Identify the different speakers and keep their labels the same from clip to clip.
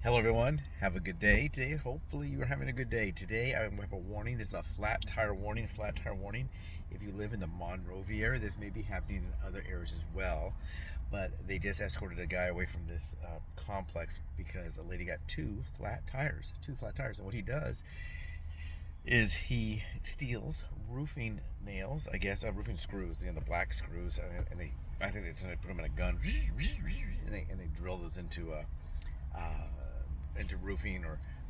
Speaker 1: Hello everyone, have a good day today. Hopefully you are having a good day. Today I have a warning. This is a flat tire warning. If you live in the Monrovia area, this may be happening in other areas as well. But they just escorted a guy away from this complex because a lady got two flat tires. And what he does is he steals roofing nails, I guess, roofing screws, the black screws, and I think they put them in a gun, and they drill those into roofing,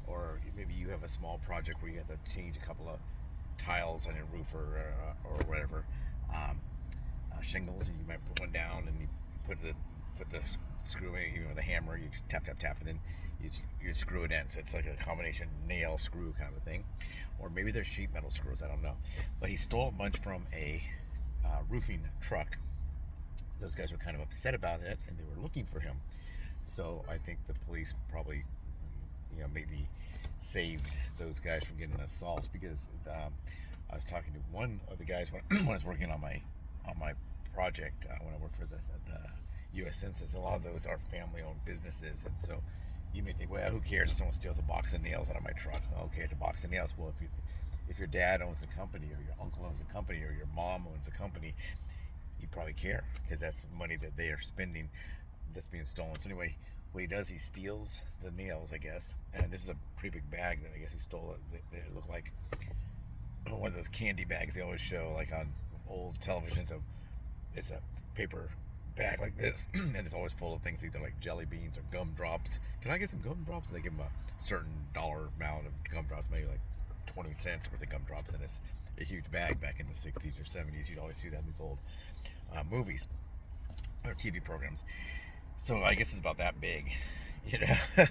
Speaker 1: or maybe you have a small project where you have to change a couple of tiles on your roof or whatever, shingles, and you might put one down and you put the screw in, with a hammer, you tap, and then you screw it in. So it's like a combination nail screw kind of a thing, or maybe they're sheet metal screws, I don't know. But he stole a bunch from a roofing truck. Those guys were kind of upset about it, and they were looking for him. So I think the police probably, maybe saved those guys from getting assaulted, because I was talking to one of the guys when I was working on my project, when I worked for the U.S. Census. A lot of those are family-owned businesses, and so you may think, well, who cares if someone steals a box of nails out of my truck? Okay, it's a box of nails. Well, if your dad owns a company, or your uncle owns a company, or your mom owns a company, you probably care, because that's money that they are spending that's being stolen. So anyway, what he does, he steals the nails, I guess, and this is a pretty big bag that I guess he stole. They look like one of those candy bags they always show, like on old television. So it's a paper bag like this, and it's always full of things, either like jelly beans or gumdrops. Can I get some gumdrops? And they give him a certain dollar amount of gumdrops, maybe like 20 cents worth of gumdrops, and it's a huge bag. Back in the 60s or 70s, you'd always see that in these old movies or TV programs. So I guess it's about that big,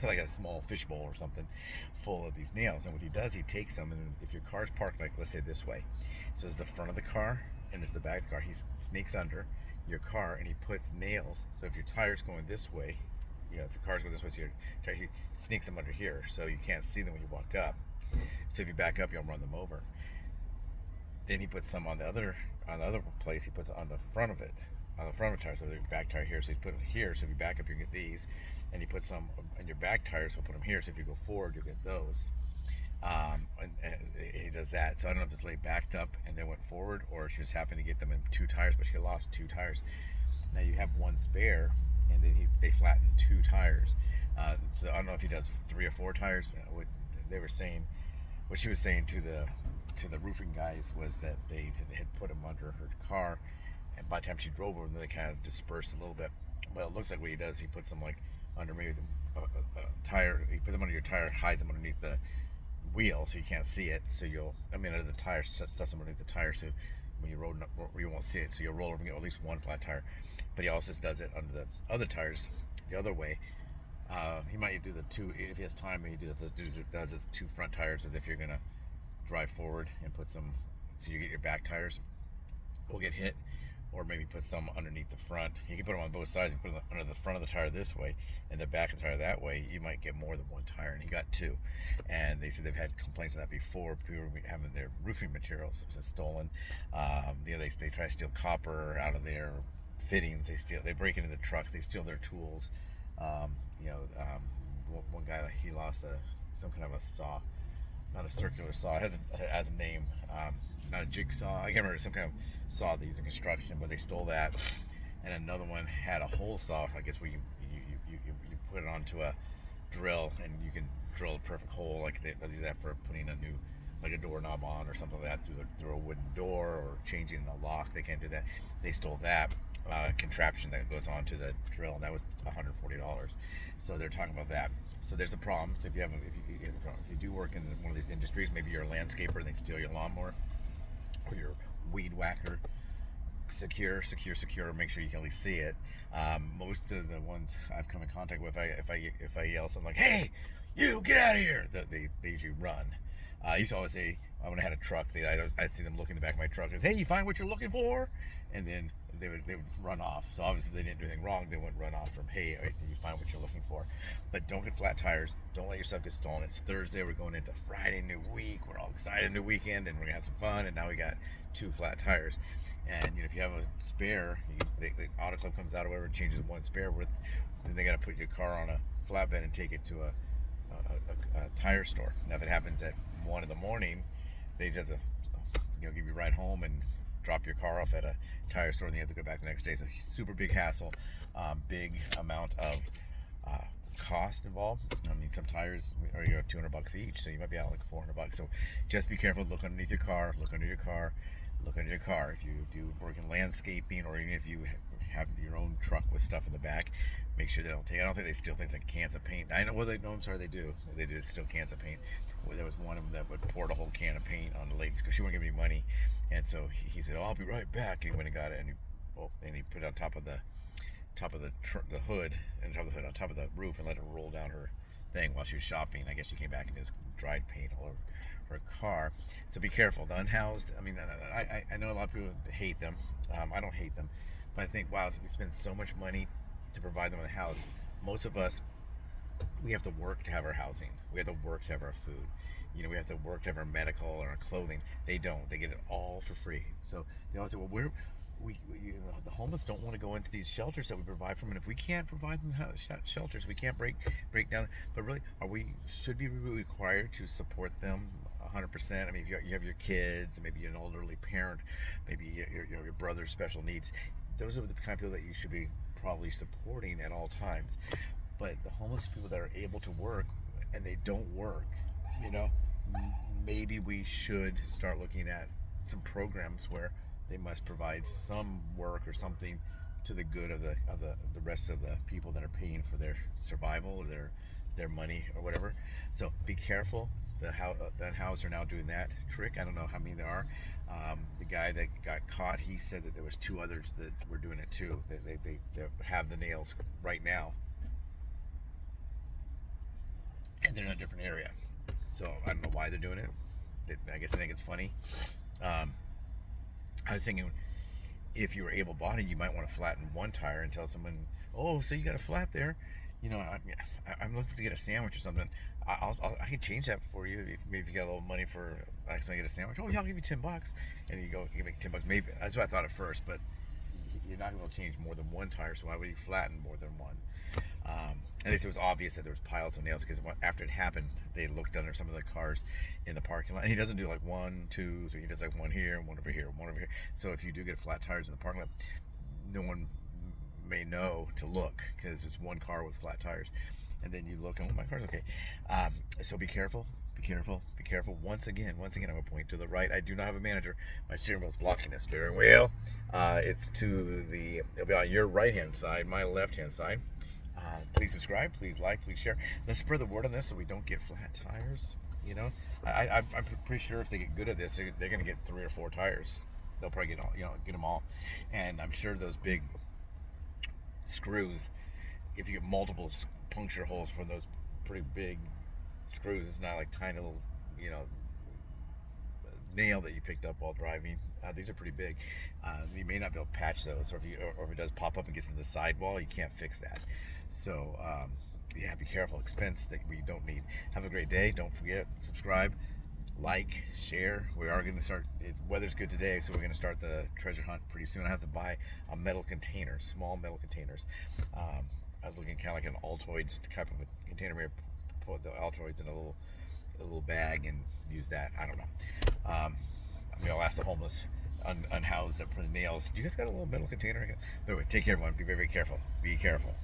Speaker 1: like a small fishbowl or something, full of these nails. And what he does, he takes them, and if your car's parked, like, let's say this way, so it's the front of the car and it's the back of the car, he sneaks under your car and he puts nails. So if your tire's going this way, if the car's going this way, so your tire, he sneaks them under here, so you can't see them when you walk up. So if you back up, you'll run them over. Then he puts some on the other place. He puts it on the front of it, on the front of the tire, so the back tire here. So he's putting it here. So if you back up, you get these, and he puts some on your back tire. So he'll put them here. So if you go forward, you'll get those. And he does that. So I don't know if this lady backed up and then went forward, or she just happened to get them in two tires, but she lost two tires. Now you have one spare, and then they flatten two tires. So I don't know if he does 3 or 4 tires. What they were saying, what she was saying to the roofing guys, was that they had put them under her car, and by the time she drove over them, they kind of dispersed a little bit. But it looks like what he does, he puts them like under maybe the tire. He puts them under your tire, hides them underneath the wheel, so you can't see it. So under the tire, stuffs them underneath the tire, so when you roll, you won't see it. So you'll roll over and get at least one flat tire. But he also does it under the other tires, the other way. He might do the two, if he has time. He does the 2 front tires, as if you're gonna drive forward, and put some, so you get your back tires will get hit, or maybe put some underneath the front. You can put them on both sides. You put them under the front of the tire this way and the back of the tire that way. You might get more than one tire, and he got 2. And they said they've had complaints of that before. People having their roofing materials stolen. They try to steal copper out of their fittings. They break into the trucks. They steal their tools. One guy, he lost some kind of a saw. Not a circular saw. It has a name. Not a jigsaw. I can't remember, some kind of saw they use in construction, but they stole that. And another one had a hole saw, I guess, where you put it onto a drill, and you can drill a perfect hole. Like they'll do that for putting a new, like a doorknob on or something like that, through a wooden door, or changing a lock. They can't do that. They stole that contraption that goes onto the drill, and that was $140. So they're talking about that. So there's a problem. So if you do work in one of these industries, maybe you're a landscaper and they steal your lawnmower, or your weed whacker, secure. Make sure you can at least see it. Most of the ones I've come in contact with, if I yell something like, "Hey, you get out of here!" they usually run. I used to always say, when I had a truck, I'd see them look in the back of my truck and say, "Hey, you find what you're looking for?" And then they would run off. So obviously, if they didn't do anything wrong, they wouldn't run off from, "Hey, did you find what you're looking for?" But don't get flat tires. Don't let yourself get stolen. It's Thursday. We're going into Friday, new week. We're all excited, new weekend, and we're gonna have some fun. And now we got 2 flat tires. And if you have a spare, the Auto Club comes out or whatever and changes one spare worth, then they got to put your car on a flatbed and take it to a tire store. Now, if it happens at 1 in the morning, they just give you a ride home and drop your car off at a tire store, and you have to go back the next day. So super big hassle, big amount of cost involved. I mean, some tires are $200 each, so you might be out like $400. So just be careful. Look underneath your car. Look under your car. Look under your car. If you do work in landscaping, or even if you have your own truck with stuff in the back, make sure they don't take. I don't think they steal things like cans of paint. I know. Well, they no. I'm sorry, they do. They do steal cans of paint. Well, there was one of them that would pour the whole can of paint on the ladies because she wouldn't give me money, and so he said, "Oh, I'll be right back." And he went and got it, and he put it on top of the hood, and on top of the roof, and let it roll down her thing while she was shopping. I guess she came back and just dried paint all over her car. So be careful. The unhoused, I mean, I know a lot of people hate them. I don't hate them, but I think, wow, we spend so much money to provide them with a house. Most of us, we have to work to have our housing. We have to work to have our food. We have to work to have our medical or our clothing. They don't. They get it all for free. So they always say, well, the homeless don't want to go into these shelters that we provide for them. And if we can't provide them shelters, we can't break down. But really, should we be required to support them 100%? I mean, if you have your kids, maybe you're an elderly parent, maybe your brother's special needs. Those are the kind of people that you should be probably supporting at all times. But the homeless people that are able to work and they don't work, maybe we should start looking at some programs where they must provide some work or something to the good of the rest of the people that are paying for their survival or their money or whatever. So be careful. The unhoused are now doing that trick. I don't know how many there are. The guy that got caught, he said that there was 2 others that were doing it too. They have the nails right now, and they're in a different area. So I don't know why they're doing it. I guess I think it's funny. I was thinking, if you were able-bodied, you might want to flatten one tire and tell someone, "Oh, so you got a flat there? I'm looking to get a sandwich or something. I can change that for you if maybe you got a little money for accidentally get a sandwich. Oh yeah, I'll give you $10." And then you make $10. Maybe that's what I thought at first, but you're not going to change more than one tire, so why would you flatten more than one? At least it was obvious that there was piles of nails because after it happened, they looked under some of the cars in the parking lot. And he doesn't do like 1, 2, 3. He does like one here, one over here, one over here. So if you do get flat tires in the parking lot, no one may know to look because it's one car with flat tires. And then you look and, oh, my car's okay. So be careful. Be careful. Be careful. Once again, I'm going to point to the right. I do not have a manager. My steering wheel is blocking the steering wheel. It'll be on your right-hand side, my left-hand side. Please subscribe, please like, please share. Let's spread the word on this so we don't get flat tires. I'm pretty sure if they get good at this, they're going to get 3 or 4 tires. They'll probably get them all. And I'm sure those big screws, if you get multiple puncture holes from those pretty big screws, it's not like tiny little, nail that you picked up while driving. These are pretty big. You may not be able to patch those, or if it does pop up and gets into the sidewall, you can't fix that. So be careful. Expense that we don't need. Have a great day. Don't forget, subscribe, like, share. We are going to start. Weather's good today, so we're going to start the treasure hunt pretty soon. I have to buy a metal container, small metal containers. I was looking kind of like an Altoids type of a container. Maybe put the Altoids in a little bag and use that. I don't know. I'll ask the homeless unhoused that put nails. Do you guys got a little metal container? Anyway, take care, everyone. Be very, very careful. Be careful.